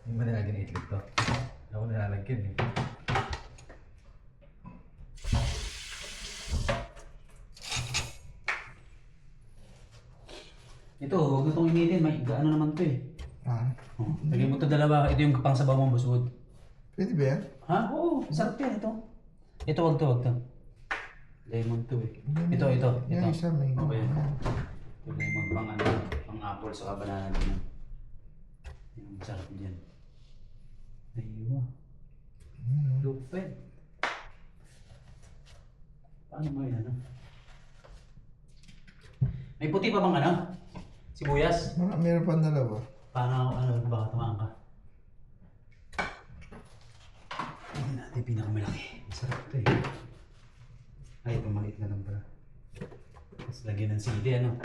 Hindi ba nilalagyan ng itlog to? Ako nilalagyan eh. Ito, huwag na itong initin. May gaano naman ito eh. Ah, Oh, lagyan mo ito dalawa. Ito yung pang sabaw mong busugod. pwede ba yan? Ha? Oo, sarap yan ito. Ito, wag to, wag to. Lemon to eh. Ito. Yan isa may Okay. yan. Ito lemon, pang ano, pang apple sa banana din. Yung sarap dyan. Aywa. Lupin. Paano mo yun, ano? May puti pa bang ano? Sibuyas? Meron pa dalawa. Paano, ano, baka tumaan ka? Hindi natin pinakamalaki. Masarap ito eh. Ay, ito maliit na lang pala. Tapos lagyan ng sili, ano?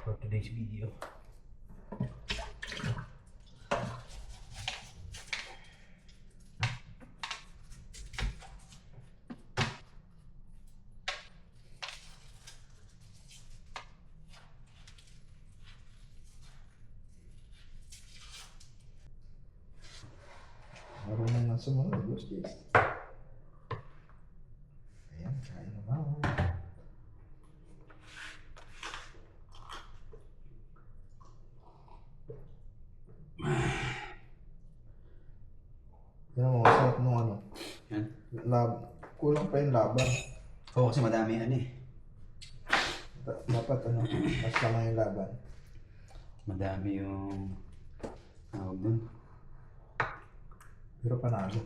For today's video. Marunong na sumunod, Boss Jess. Ayan, kain na ako. Yan mo, masarap nung ano. Yan. Kulang pa yung laban. Oo, kasi madami ano eh. Dapat ano, mas lama yung laban. Madami yung... tawag dun. Pero panalo.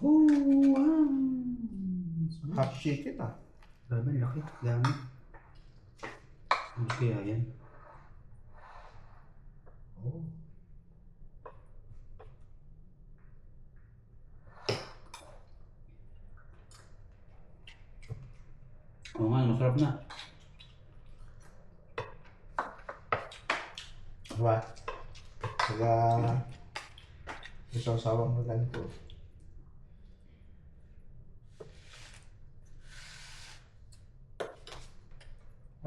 Oh, wow! Half chicken ah. Grabe, laki. Dami. Ano kaya yan? Oh. Oo nga, masarap na. Diba? Kaya isasawang mo ganito.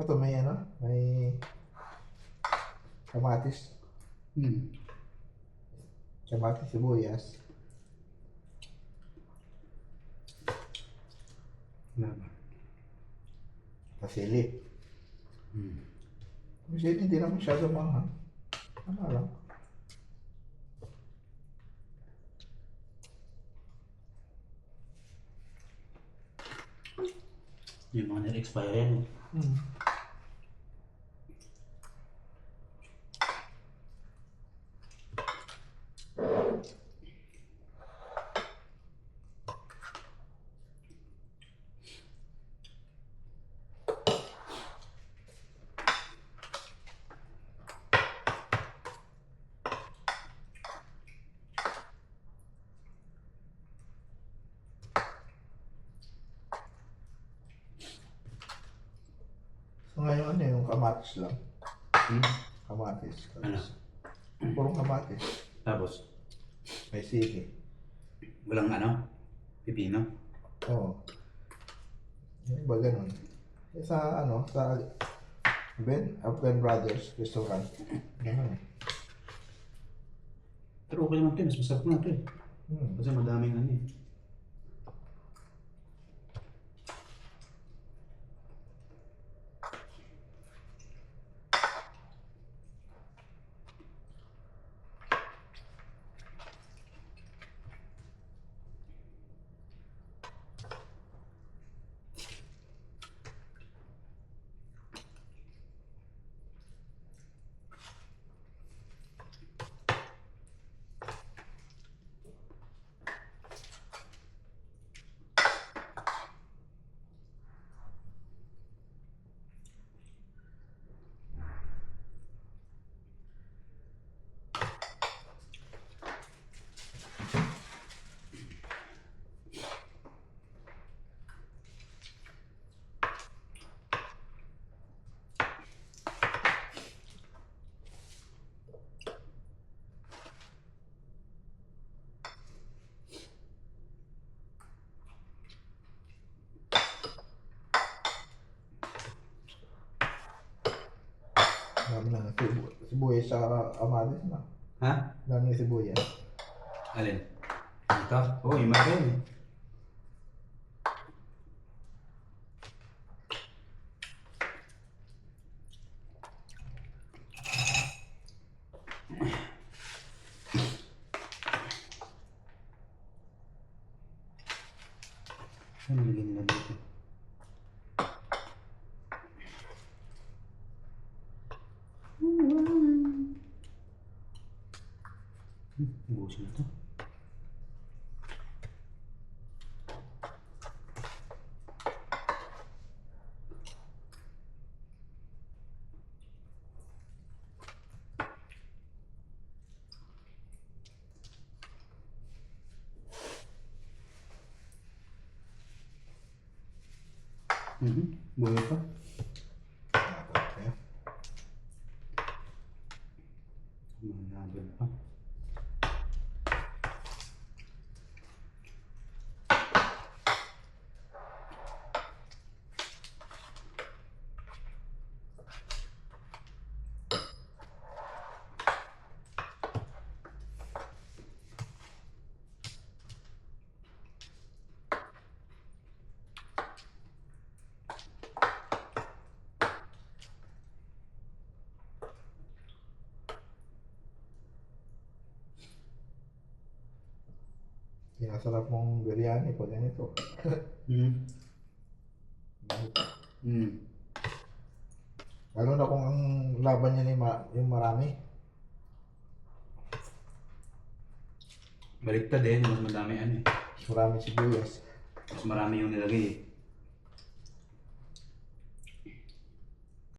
Ito may ano? May kamatis. Kamatis, sibuyas. Pasili. Kasi hindi na masyado mahal. Ano lang. Yung mga na-expire yan. So ngayon ano yung kamatis lang. Kamatis. Ano? Purong kamatis. Tapos, May sili. walang ano? Pipino? Oo. Yung iba ganun. Sa ano, sa Ben Brothers Restaurant. Ganun. Pero okay naman ito, mas masarap na ito eh. Hmm. Kasi madaming ano eh. Sibuyas sa kamatis na. Ha? Dami ng sibuyas. Alin? Ito? Oo, yung malaki yun eh. Ano nilagay nila dito? Ubusin na to. Buhay pa. Okay. Manabal pa. Sinasarap mong biryani po din ito. Lalo na kung ang laban niya yung marami. Baliktad eh, mas madami ano eh. Marami sibuyas. Mas marami yung nilagay eh.